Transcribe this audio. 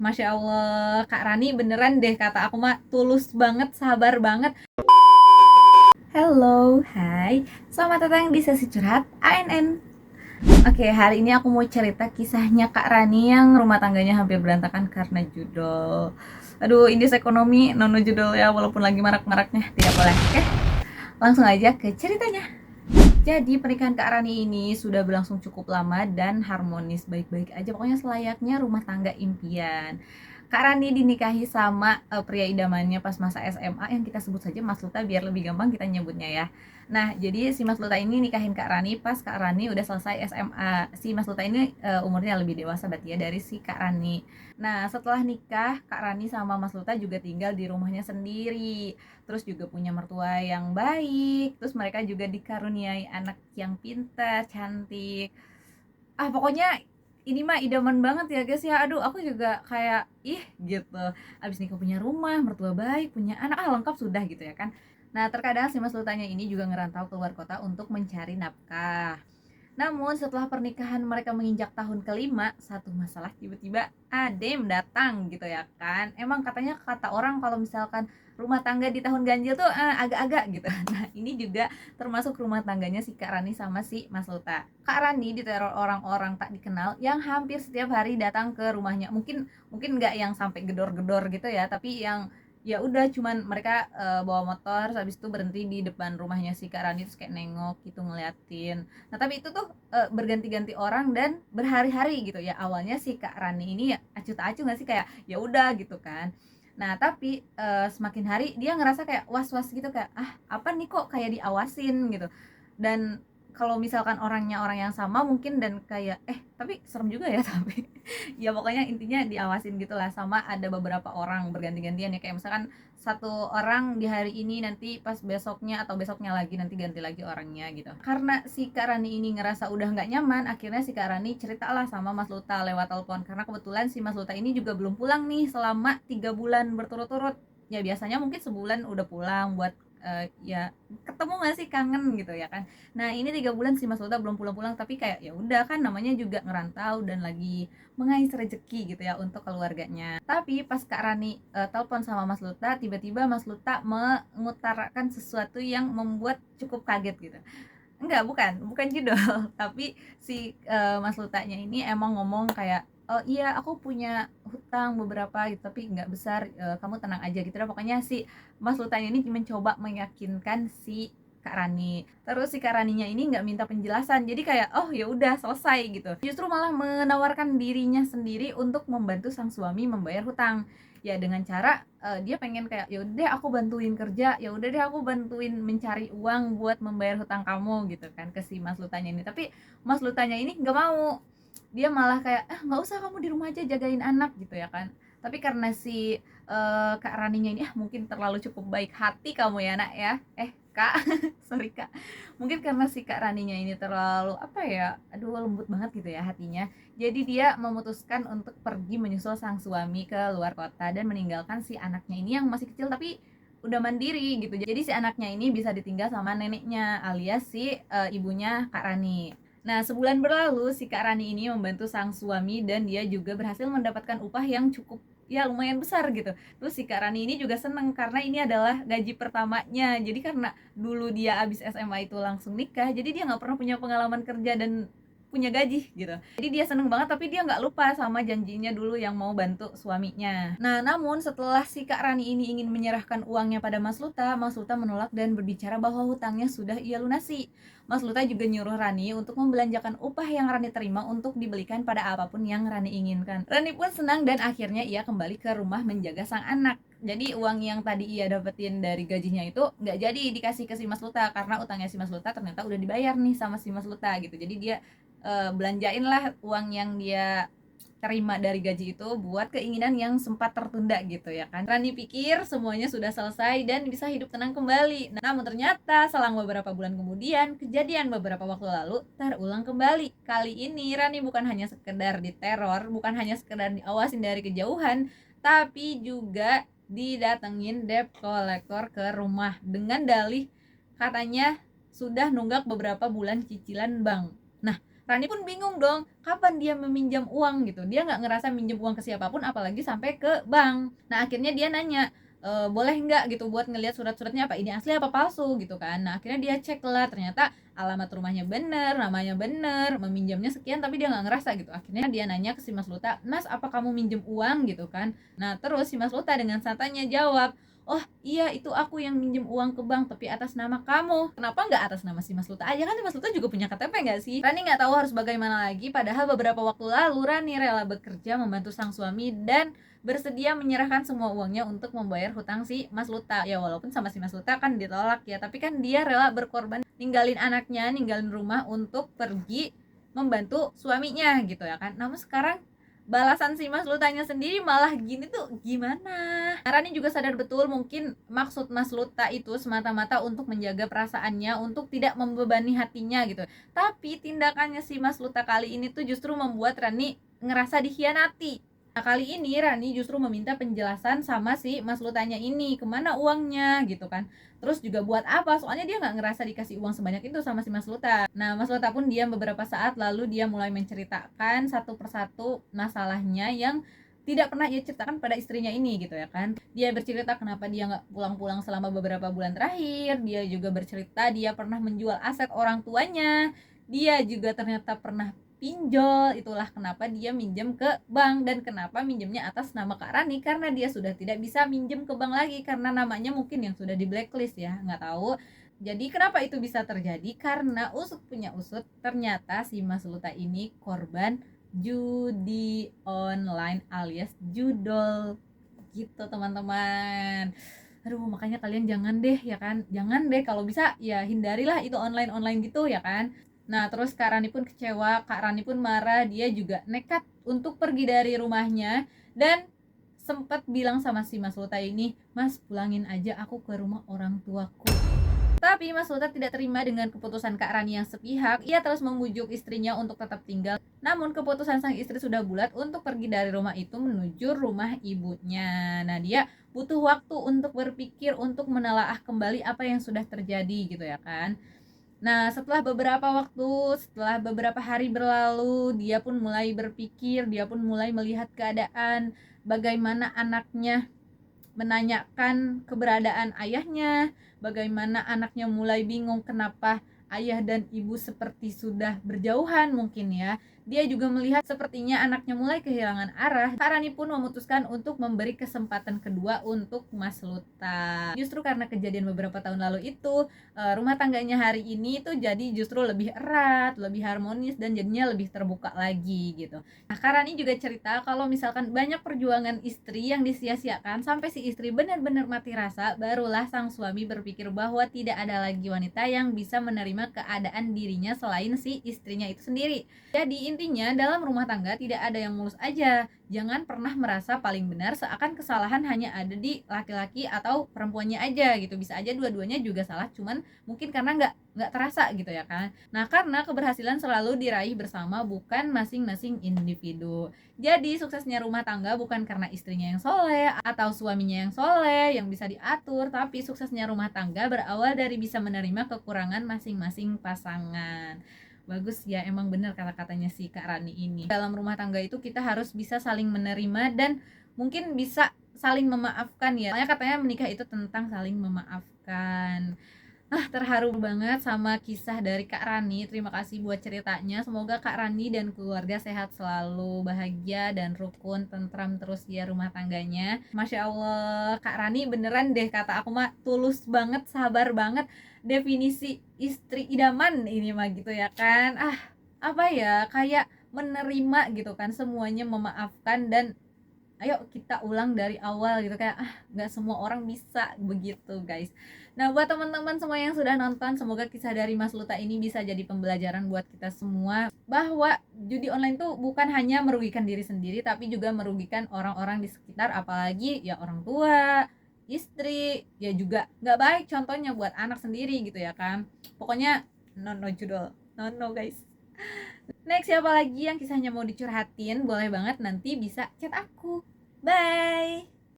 Masya Allah, Kak Rani beneran deh kata aku mah tulus banget, sabar banget. Hello, hai, selamat datang di sesi curhat ANN. Oke, hari ini aku mau cerita kisahnya Kak Rani yang rumah tangganya hampir berantakan karena judul. Aduh, Indis Ekonomi, nono judul ya, walaupun lagi marak-maraknya, tidak boleh. Oke, langsung aja ke ceritanya. Jadi pernikahan Kak Rani ini sudah berlangsung cukup lama dan harmonis, baik-baik aja, pokoknya selayaknya rumah tangga impian. Kak Rani dinikahi sama pria idamannya pas masa SMA yang kita sebut saja Mas Luta biar lebih gampang kita nyebutnya ya. Nah, jadi si Mas Luta ini nikahin Kak Rani pas Kak Rani udah selesai SMA. Si Mas Luta ini umurnya lebih dewasa berarti ya dari si Kak Rani. Nah, setelah nikah, Kak Rani sama Mas Luta juga tinggal di rumahnya sendiri. Terus juga punya mertua yang baik. Terus mereka juga dikaruniai anak yang pintar, cantik. Pokoknya ini mah idaman banget ya guys ya. Aduh, aku juga kayak ih gitu. Abis nikah punya rumah, mertua baik, punya anak, lengkap sudah gitu ya kan. Nah, terkadang si Mas Lutanya ini juga ngerantau keluar kota untuk mencari nafkah. Namun setelah pernikahan mereka menginjak tahun kelima, satu masalah tiba-tiba adem datang gitu ya kan. Emang katanya kata orang kalau misalkan rumah tangga di tahun ganjil tuh agak-agak gitu. Nah, ini juga termasuk rumah tangganya si Kak Rani sama si Mas Luta. Kak Rani diteror orang-orang tak dikenal yang hampir setiap hari datang ke rumahnya. Mungkin mungkin nggak yang sampai gedor-gedor gitu ya, tapi yang ya udah cuman mereka bawa motor, habis itu berhenti di depan rumahnya si Kak Rani terus kayak nengok gitu ngeliatin. Nah, tapi itu tuh berganti-ganti orang dan berhari-hari gitu ya. Awalnya si Kak Rani ini ya acuh tak acuh nggak sih, kayak ya udah gitu kan. Nah, tapi semakin hari dia ngerasa kayak was-was gitu, kayak apa nih kok kayak diawasin gitu. Dan kalau misalkan orangnya orang yang sama mungkin dan kayak tapi serem juga ya tapi ya pokoknya intinya diawasin gitulah, sama ada beberapa orang berganti-gantian ya, kayak misalkan satu orang di hari ini, nanti pas besoknya atau besoknya lagi nanti ganti lagi orangnya gitu. Karena si Kak Rani ini ngerasa udah nggak nyaman, akhirnya si Kak Rani ceritalah sama Mas Luta lewat telepon, karena kebetulan si Mas Luta ini juga belum pulang nih selama 3 bulan berturut-turut. Ya biasanya mungkin sebulan udah pulang buat ya ketemu nggak sih, kangen gitu ya kan. Nah, ini 3 bulan si Mas Luta belum pulang-pulang, tapi kayak ya udah kan namanya juga ngerantau dan lagi mengais rezeki gitu ya untuk keluarganya. Tapi pas Kak Rani telepon sama Mas Luta, tiba-tiba Mas Luta mengutarakan sesuatu yang membuat cukup kaget gitu. Enggak, bukan judul tapi si Mas Lutanya ini emang ngomong kayak, oh iya aku punya hutang beberapa gitu tapi nggak besar, kamu tenang aja gitu. Pokoknya si Mas Lutanya ini mencoba meyakinkan si Kak Rani. Terus si Kak Raninya ini nggak minta penjelasan, jadi kayak oh ya udah selesai gitu. Justru malah menawarkan dirinya sendiri untuk membantu sang suami membayar hutang. Ya dengan cara dia pengen kayak ya udah deh aku bantuin kerja, ya udah deh aku bantuin mencari uang buat membayar hutang kamu gitu kan ke si Mas Lutanya ini. Tapi Mas Lutanya ini nggak mau, dia malah kayak nggak usah, kamu di rumah aja jagain anak gitu ya kan. Tapi karena si Kak Raninya ini mungkin terlalu cukup baik hati kamu ya nak ya, Kak sorry Kak, mungkin karena si Kak Raninya ini terlalu apa ya, aduh lembut banget gitu ya hatinya. Jadi dia memutuskan untuk pergi menyusul sang suami ke luar kota dan meninggalkan si anaknya ini yang masih kecil tapi udah mandiri gitu. Jadi si anaknya ini bisa ditinggal sama neneknya alias si ibunya Kak Rani. Nah, sebulan berlalu si Kak Rani ini membantu sang suami dan dia juga berhasil mendapatkan upah yang cukup ya lumayan besar gitu. Terus si Kak Rani ini juga seneng karena ini adalah gaji pertamanya. Jadi karena dulu dia abis SMA itu langsung nikah, jadi dia nggak pernah punya pengalaman kerja dan punya gaji gitu. Jadi dia seneng banget, tapi dia nggak lupa sama janjinya dulu yang mau bantu suaminya. Nah, namun setelah si Kak Rani ini ingin menyerahkan uangnya pada Mas Luta menolak dan berbicara bahwa hutangnya sudah ia lunasi. Mas Luta juga nyuruh Rani untuk membelanjakan upah yang Rani terima untuk dibelikan pada apapun yang Rani inginkan. Rani pun senang dan akhirnya ia kembali ke rumah menjaga sang anak. Jadi uang yang tadi ia dapetin dari gajinya itu nggak jadi dikasih ke si Mas Luta karena utangnya si Mas Luta ternyata udah dibayar nih sama si Mas Luta gitu. Jadi dia belanjain lah uang yang dia terima dari gaji itu buat keinginan yang sempat tertunda gitu ya kan. Rani pikir semuanya sudah selesai dan bisa hidup tenang kembali. Namun ternyata selang beberapa bulan kemudian, kejadian beberapa waktu lalu terulang kembali. Kali ini Rani bukan hanya sekedar diteror, bukan hanya sekedar diawasin dari kejauhan, tapi juga didatengin debt collector ke rumah dengan dalih katanya sudah nunggak beberapa bulan cicilan bank. Nah, Rani pun bingung dong, kapan dia meminjam uang gitu. Dia nggak ngerasa minjem uang ke siapapun, apalagi sampai ke bank. Nah akhirnya dia nanya, boleh nggak gitu buat ngelihat surat-suratnya apa ini asli apa palsu gitu kan. Nah akhirnya dia cek lah, ternyata alamat rumahnya bener, namanya bener, meminjamnya sekian, tapi dia nggak ngerasa gitu. Akhirnya dia nanya ke si Mas Luta, Mas apa kamu minjem uang gitu kan. Nah terus si Mas Luta dengan santainya jawab, oh iya itu aku yang minjem uang ke bank tapi atas nama kamu, kenapa nggak atas nama si Mas Luta aja, kan si Mas Luta juga punya KTP nggak sih. Rani nggak tahu harus bagaimana lagi, padahal beberapa waktu lalu Rani rela bekerja membantu sang suami dan bersedia menyerahkan semua uangnya untuk membayar hutang si Mas Luta. Ya walaupun sama si Mas Luta kan ditolak ya, tapi kan dia rela berkorban, ninggalin anaknya, ninggalin rumah untuk pergi membantu suaminya gitu ya kan. Namun sekarang balasan si Mas Lutanya sendiri malah gini tuh gimana. Rani juga sadar betul mungkin maksud Mas Luta itu semata-mata untuk menjaga perasaannya, untuk tidak membebani hatinya gitu. Tapi tindakannya si Mas Luta kali ini tuh justru membuat Rani ngerasa dikhianati. Nah kali ini Rani justru meminta penjelasan sama si Mas Lutanya ini, kemana uangnya gitu kan. Terus juga buat apa, soalnya dia nggak ngerasa dikasih uang sebanyak itu sama si Mas Luta. Nah Mas Luta pun diam beberapa saat, lalu dia mulai menceritakan satu persatu masalahnya yang tidak pernah ia ceritakan pada istrinya ini gitu ya kan. Dia bercerita kenapa dia nggak pulang-pulang selama beberapa bulan terakhir. Dia juga bercerita dia pernah menjual aset orang tuanya. Dia juga ternyata pernah pinjol, itulah kenapa dia minjem ke bank, dan kenapa minjemnya atas nama Kak Rani, karena dia sudah tidak bisa minjem ke bank lagi karena namanya mungkin yang sudah di blacklist ya, nggak tahu. Jadi kenapa itu bisa terjadi, karena usut punya usut ternyata si Mas Luta ini korban judi online alias judol gitu teman-teman. Aduh makanya kalian jangan deh ya kan, jangan deh, kalau bisa ya hindarilah itu online gitu ya kan. Nah terus Kak Rani pun kecewa, Kak Rani pun marah, dia juga nekat untuk pergi dari rumahnya dan sempat bilang sama si Mas Luta ini, Mas pulangin aja aku ke rumah orang tuaku. Tapi Mas Luta tidak terima dengan keputusan Kak Rani yang sepihak. Ia terus membujuk istrinya untuk tetap tinggal. Namun keputusan sang istri sudah bulat untuk pergi dari rumah itu menuju rumah ibunya. Nah dia butuh waktu untuk berpikir, untuk menelaah kembali apa yang sudah terjadi gitu ya kan. Nah, setelah beberapa waktu, setelah beberapa hari berlalu, dia pun mulai berpikir, dia pun mulai melihat keadaan, bagaimana anaknya menanyakan keberadaan ayahnya, bagaimana anaknya mulai bingung kenapa ayah dan ibu seperti sudah berjauhan mungkin ya. Dia juga melihat sepertinya anaknya mulai kehilangan arah. Kak Rani pun memutuskan untuk memberi kesempatan kedua untuk Mas Luta. Justru karena kejadian beberapa tahun lalu itu, rumah tangganya hari ini tuh jadi justru lebih erat, lebih harmonis, dan jadinya lebih terbuka lagi gitu. Nah Kak Rani juga cerita kalau misalkan banyak perjuangan istri yang disia-siakan sampai si istri benar-benar mati rasa, barulah sang suami berpikir bahwa tidak ada lagi wanita yang bisa menerima keadaan dirinya selain si istrinya itu sendiri. Jadi intinya dalam rumah tangga tidak ada yang mulus aja. Jangan pernah merasa paling benar seakan kesalahan hanya ada di laki-laki atau perempuannya aja gitu. Bisa aja dua-duanya juga salah, cuman mungkin karena nggak terasa gitu ya kan. Nah karena keberhasilan selalu diraih bersama, bukan masing-masing individu. Jadi suksesnya rumah tangga bukan karena istrinya yang soleh atau suaminya yang soleh yang bisa diatur, tapi suksesnya rumah tangga berawal dari bisa menerima kekurangan masing-masing pasangan. Bagus ya, emang bener kata-katanya si Kak Rani ini. Dalam rumah tangga itu kita harus bisa saling menerima dan mungkin bisa saling memaafkan ya. Makanya katanya menikah itu tentang saling memaafkan. Terharu banget sama kisah dari Kak Rani. Terima kasih buat ceritanya. Semoga Kak Rani dan keluarga sehat selalu, bahagia dan rukun, tentram terus ya rumah tangganya. Masya Allah, Kak Rani beneran deh, kata aku mah tulus banget, sabar banget. Definisi istri idaman ini mah gitu ya kan. Apa ya, kayak menerima gitu kan, semuanya memaafkan, dan ayo kita ulang dari awal gitu, kayak nggak semua orang bisa begitu guys. Nah buat teman-teman semua yang sudah nonton, semoga kisah dari Mas Luta ini bisa jadi pembelajaran buat kita semua, bahwa judi online tuh bukan hanya merugikan diri sendiri, tapi juga merugikan orang-orang di sekitar, apalagi ya orang tua, istri, ya juga nggak baik contohnya buat anak sendiri gitu ya kan. Pokoknya no judul, no guys. Next, siapa lagi yang kisahnya mau dicurhatin? Boleh banget, nanti bisa chat aku. Bye!